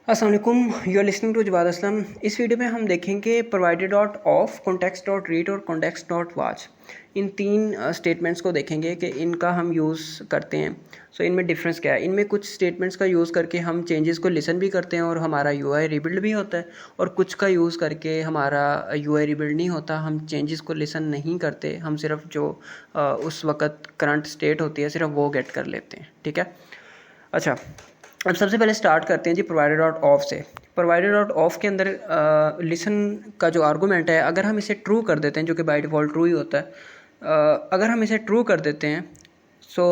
अस्सलाम वालेकुम, you are listening to Jawad Aslam. इस वीडियो में हम देखेंगे provided dot of, context dot read और कॉन्टेक्स्ट डॉट वॉच। इन तीन स्टेटमेंट्स को देखेंगे कि इनका हम यूज़ करते हैं। सो इनमें डिफरेंस क्या है। इनमें कुछ स्टेटमेंट्स का यूज़ करके हम चेंजेस को लिसन भी करते हैं और हमारा यूआई रीबिल्ड भी होता है, और कुछ का यूज़ करके हमारा यूआई रीबिल्ड नहीं होता, हम चेंजेस को लिसन नहीं करते, हम सिर्फ जो उस वक्त करंट स्टेट होती है सिर्फ वो गेट कर लेते हैं। ठीक है, अच्छा अब सबसे पहले स्टार्ट करते हैं जी प्रोवाइडेड डॉट ऑफ से। प्रोवाइडेड डॉट ऑफ के अंदर लिसन का जो आर्गूमेंट है, अगर हम इसे ट्रू कर देते हैं, जो कि बाय डिफ़ॉल्ट ट्रू ही होता है, अगर हम इसे ट्रू कर देते हैं सो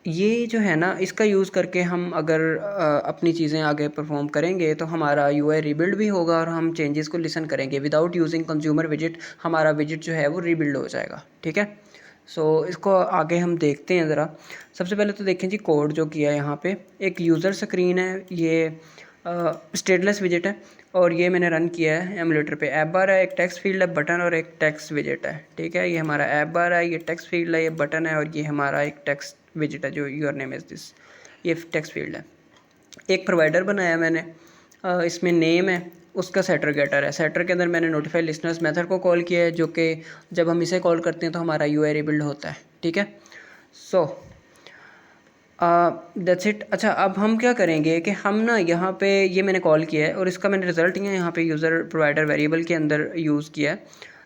ये जो है ना, इसका यूज़ करके हम अगर अपनी चीज़ें आगे परफॉर्म करेंगे तो हमारा यूआई रीबिल्ड भी होगा और हम चेंजेस को लिसन करेंगे विदाउट यूजिंग कंज्यूमर विजिट। हमारा विजिट जो है वो रीबिल्ड हो जाएगा। ठीक है, सो इसको आगे हम देखते हैं ज़रा। सबसे पहले तो देखें जी कोड जो किया है यहाँ पे। एक यूज़र स्क्रीन है, ये स्टेटलेस विजिट है और ये मैंने रन किया है एमुलेटर पे। ऐप बार है, एक टेक्स्ट फील्ड है, बटन और एक टेक्स्ट विजिट है। ठीक है, ये हमारा ऐप बार है, ये टेक्स्ट फील्ड है, ये बटन है और ये हमारा एक टेक्स्ट विजिट है जो योर नेम इज़ दिस, ये टेक्स्ट फील्ड है। एक प्रोवाइडर बनाया मैंने, इसमें नेम है, उसका सेटर गेटर है। सेटर के अंदर मैंने नोटिफाई लिसनर्स मेथड को कॉल किया है, जो कि जब हम इसे कॉल करते हैं तो हमारा यूआई रीबिल्ड होता है। ठीक है, सो दैट्स इट। अच्छा, अब हम क्या करेंगे कि हम ना यहाँ पे ये मैंने कॉल किया है और इसका मैंने रिज़ल्ट यहाँ पे यूज़र प्रोवाइडर वेरिएबल के अंदर यूज़ किया है।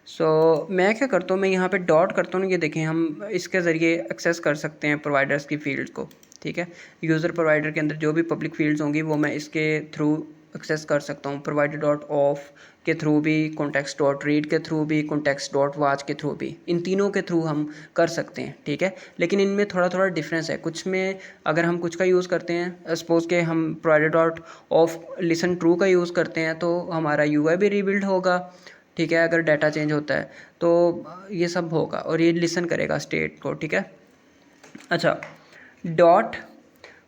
सो मैं क्या करता हूँ, मैं यहाँ पे डॉट करता हूँ। ये देखें, हम इसके ज़रिए एक्सेस कर सकते हैं प्रोवाइडर्स की फील्ड को। ठीक है, यूज़र प्रोवाइडर के अंदर जो भी पब्लिक फील्ड्स होंगी वो मैं इसके थ्रू एक्सेस कर सकता हूँ, प्रोवाइडेड डॉट ऑफ के थ्रू भी, कॉन्टेक्स्ट डॉट रीड के थ्रू भी, कॉन्टेक्स्ट डॉट वॉच के थ्रू भी, इन तीनों के थ्रू हम कर सकते हैं। ठीक है, लेकिन इनमें थोड़ा थोड़ा डिफरेंस है। कुछ में अगर हम कुछ का यूज़ करते हैं, सपोज के हम provided dot of listen true का यूज़ करते हैं तो हमारा यूआई भी रीबिल्ड होगा। ठीक है, अगर डाटा चेंज होता है तो ये सब होगा और ये लिसन करेगा स्टेट को। ठीक है, अच्छा डॉट,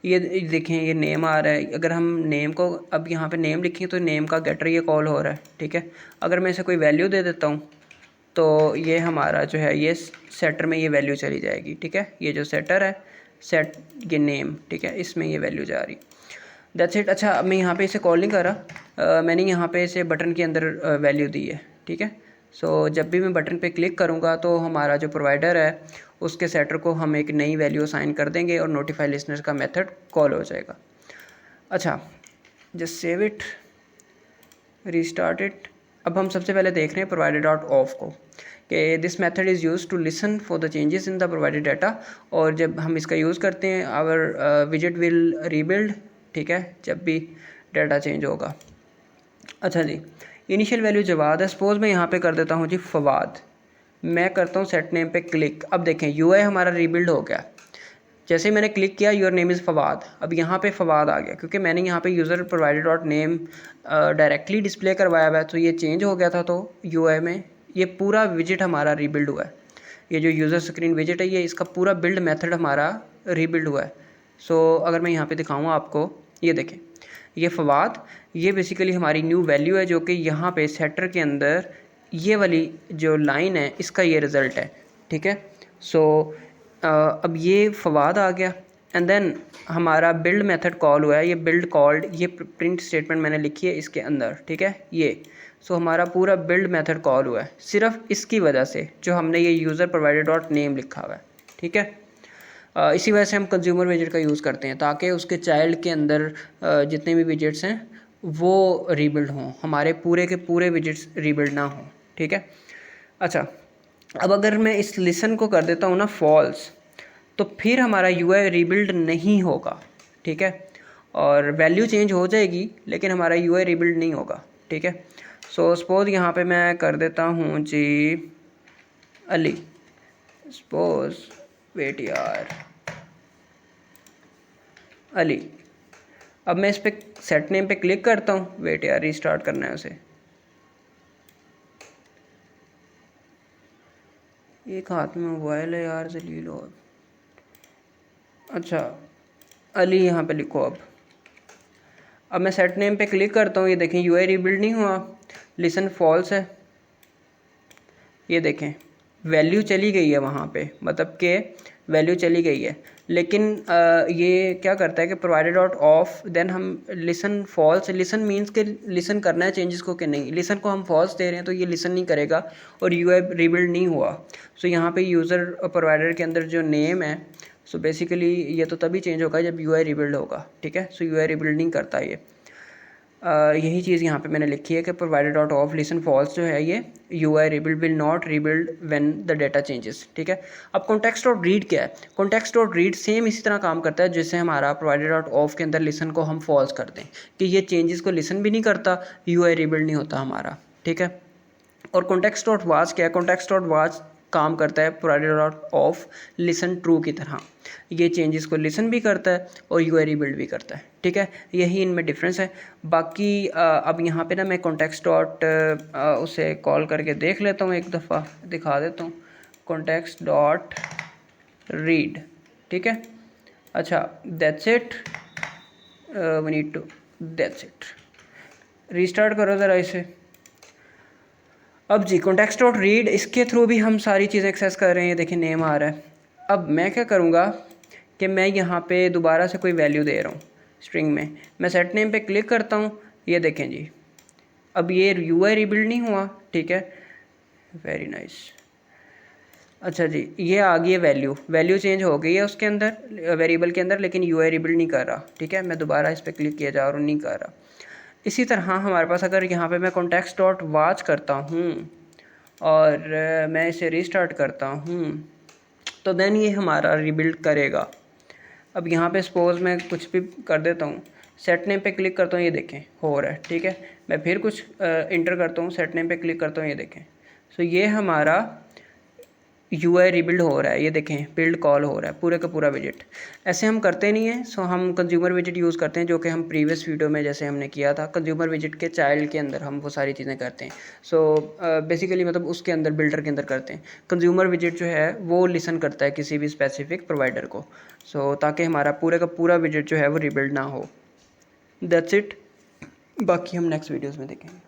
ये देखें ये नेम आ रहा है। अगर हम नेम को अब यहाँ पे नेम लिखें तो नेम का गेटर ये कॉल हो रहा है। ठीक है, अगर मैं इसे कोई वैल्यू दे देता हूँ तो ये हमारा जो है ये सेटर में ये वैल्यू चली जाएगी। ठीक है, ये जो सेटर है सेट ये नेम, ठीक है, इसमें ये वैल्यू जा रही। That's it. अच्छा, अब मैं यहाँ पे इसे कॉल नहीं कर रहा, मैंने यहाँ पे इसे बटन के अंदर वैल्यू दी है। ठीक है, सो जब भी मैं बटन पे क्लिक करूँगा तो हमारा जो प्रोवाइडर है उसके सेटर को हम एक नई वैल्यू असाइन कर देंगे और नोटिफाई लिसनर्स का मेथड कॉल हो जाएगा। अच्छा, just save it, restart it. अब हम सबसे पहले देख रहे हैं प्रोवाइडेड डॉट ऑफ को, कि this method is use to listen for the changes in the provided data. और जब हम इसका यूज़ करते हैं आवर विजिट विल रीबिल्ड। ठीक है, जब भी डाटा चेंज होगा। अच्छा जी, इनिशियल वैल्यू जवाद है। सपोज मैं यहाँ पे कर देता हूँ जी फवाद, मैं करता हूँ सेट नेम पे क्लिक। अब देखें यूआई हमारा रीबिल्ड हो गया। जैसे ही मैंने क्लिक किया योर नेम इज़ फवाद, अब यहाँ पे फवाद आ गया क्योंकि मैंने यहाँ पे user provided dot name directly display करवाया हुआ है, तो ये चेंज हो गया था। तो यूआई में ये पूरा विजिट हमारा रीबिल्ड हुआ है। ये जो यूज़र स्क्रीन विजिट है, ये इसका पूरा बिल्ड मेथड हमारा रीबिल्ड हुआ है। सो अगर मैं यहाँ पे दिखाऊँ आपको, ये देखें ये फवाद, ये बेसिकली हमारी न्यू वैल्यू है, जो कि यहाँ पे सेटर के अंदर ये वाली जो लाइन है इसका ये रिज़ल्ट है। ठीक है, सो अब ये फवाद आ गया एंड देन हमारा बिल्ड मेथड कॉल हुआ है। ये बिल्ड कॉल्ड, ये प्रिंट स्टेटमेंट मैंने लिखी है इसके अंदर। ठीक है, ये सो हमारा पूरा बिल्ड मेथड कॉल हुआ है सिर्फ इसकी वजह से, जो हमने ये यूज़र प्रोवाइडेड डॉट नेम लिखा हुआ है। ठीक है, इसी वजह से हम कंज्यूमर विजिट का यूज़ करते हैं, ताकि उसके चाइल्ड के अंदर जितने भी विजिट्स हैं वो रीबिल्ड हों, हमारे पूरे के पूरे विजिट्स रीबिल्ड ना हों। ठीक है, अच्छा अब अगर मैं इस लिसन को कर देता हूँ ना फॉल्स, तो फिर हमारा यूआई रीबिल्ड नहीं होगा। ठीक है, और वैल्यू चेंज हो जाएगी लेकिन हमारा यूआई रीबिल्ड नहीं होगा। ठीक है, सो सपोज यहाँ पे मैं कर देता हूँ जी अली, सपोज वेट यार अली। अब मैं इस पर सेट नेम पे क्लिक करता हूँ, वेट यार रीस्टार्ट करना है उसे। एक हाथ में मोबाइल है यार, जलील हो। अच्छा अली यहाँ पे लिखो। अब मैं सेट नेम पे क्लिक करता हूँ, ये देखें यूआई रीबिल्ड नहीं हुआ, लिसन फॉल्स है। ये देखें वैल्यू चली गई है वहाँ पे, मतलब कि वैल्यू चली गई है, लेकिन ये क्या करता है कि प्रोवाइडर डॉट ऑफ, देन हम लिसन फॉल्स, लिसन मीन्स के लिसन करना है चेंजेस को कि नहीं, लिसन को हम फॉल्स दे रहे हैं तो ये लिसन नहीं करेगा और यूआई रिबिल्ड नहीं हुआ। सो यहाँ पे यूज़र प्रोवाइडर के अंदर जो नेम है, सो बेसिकली ये तो तभी चेंज होगा जब यूआई रिबिल्ड होगा, ठीक है। सो यूआई रिबिल्ड नहीं करता ये। यही चीज़ यहाँ पे मैंने लिखी है कि provider dot of listen false जो है ये UI rebuild will not rebuild when the data changes, ठीक है। अब कॉन्टेक्स्ट डॉट रीड क्या है? कॉन्टेक्स्ट डॉट रीड सेम इसी तरह काम करता है जैसे हमारा प्रोवाइडर डॉट ऑफ के अंदर लिसन को हम फॉल्स कर दें कि ये चेंजेस को लिसन भी नहीं करता, यूआई रिबिल्ड नहीं होता हमारा, ठीक है। और कॉन्टेक्स्ट डॉट वाच क्या है? कॉन्टेक्स्ट डॉट वाच काम करता है provider dot of listen true की तरह, ये चेंजेस को लिसन भी करता है और यूआई रिबिल्ड भी करता है, ठीक है। यही इनमें डिफरेंस है। बाकी अब यहाँ पे ना मैं कॉन्टेक्स्ट डॉट उसे कॉल करके देख लेता हूँ, एक दफ़ा दिखा देता हूँ। कॉन्टेक्स्ट डॉट रीड, ठीक है। अच्छा, that's it, we need to, that's it. Restart करो ज़रा इसे। अब जी कॉन्टेक्स्ट डॉट रीड, इसके थ्रू भी हम सारी चीज़ें एक्सेस कर रहे हैं। देखिए नेम आ रहा है। अब मैं क्या करूँगा कि मैं यहाँ पे दोबारा से कोई वैल्यू दे रहा हूँ स्ट्रिंग में, मैं सेट नेम पे क्लिक करता हूँ, ये देखें जी अब ये यूआई रिबिल्ड नहीं हुआ, ठीक है, वेरी नाइस। अच्छा जी, ये आ गई है वैल्यू चेंज हो गई है उसके अंदर वेरिएबल के अंदर, लेकिन यूआई रिबिल्ड नहीं कर रहा, ठीक है। मैं दोबारा इस पर क्लिक किया जा रहा हूँ, नहीं कर रहा। इसी तरह हमारे पास अगर यहाँ पे मैं कॉन्टेक्स्ट डॉट वाच करता हूँ और मैं इसे रीस्टार्ट करता हूँ तो देन ये हमारा रिबिल्ड करेगा। अब यहाँ पे सपोज़ मैं कुछ भी कर देता हूँ, सेट नेम पे क्लिक करता हूँ, ये देखें हो रहा है, ठीक है। मैं फिर कुछ इंटर करता हूँ, सेट नेम पे क्लिक करता हूँ, ये देखें। सो ये हमारा यूआई रिबिल्ड हो रहा है, ये देखें बिल्ड कॉल हो रहा है पूरे का पूरा विजिट। ऐसे हम करते नहीं हैं। सो हम कंज्यूमर विजिट यूज़ करते हैं, जो कि हम प्रीवियस वीडियो में जैसे हमने किया था, कंज्यूमर विजिट के चाइल्ड के अंदर हम वो सारी चीज़ें करते हैं। सो बेसिकली मतलब उसके अंदर बिल्डर के अंदर करते हैं। कंज्यूमर विजिट जो है वो लिसन करता है किसी भी स्पेसिफिक प्रोवाइडर को, सो ताकि हमारा पूरे का पूरा विजिट जो है वो रिबिल्ड ना हो। दैट्स इट, बाकी हम नेक्स्ट वीडियोज़ में देखेंगे।